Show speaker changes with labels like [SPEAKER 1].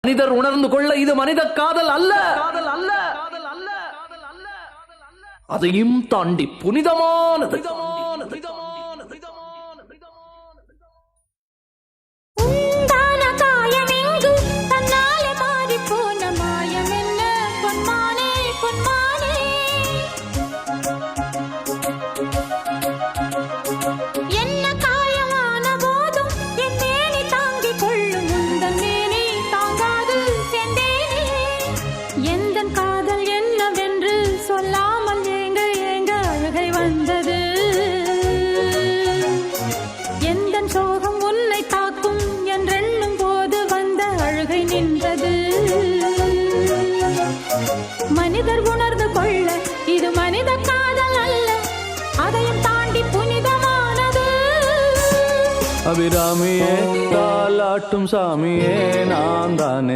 [SPEAKER 1] மனிதர் உணர்ந்து கொள்ள இது மனித காதல் அல்ல, அதையும் தாண்டி புனிதமானது.
[SPEAKER 2] சொல்லாமல் ஏங்க ஏங்க அழுகை வந்தது. எந்த சோகம் உன்னை தாக்கும் என்றெண்ணும் போது வந்த அழுகை நின்றது. மனிதர் உணர்ந்து கொள்ள இது மனித காதல் அல்ல, அதையும் தாண்டி புனிதமானது.
[SPEAKER 1] அபிராமியே தாலாட்டும் சாமியே நான் தானே.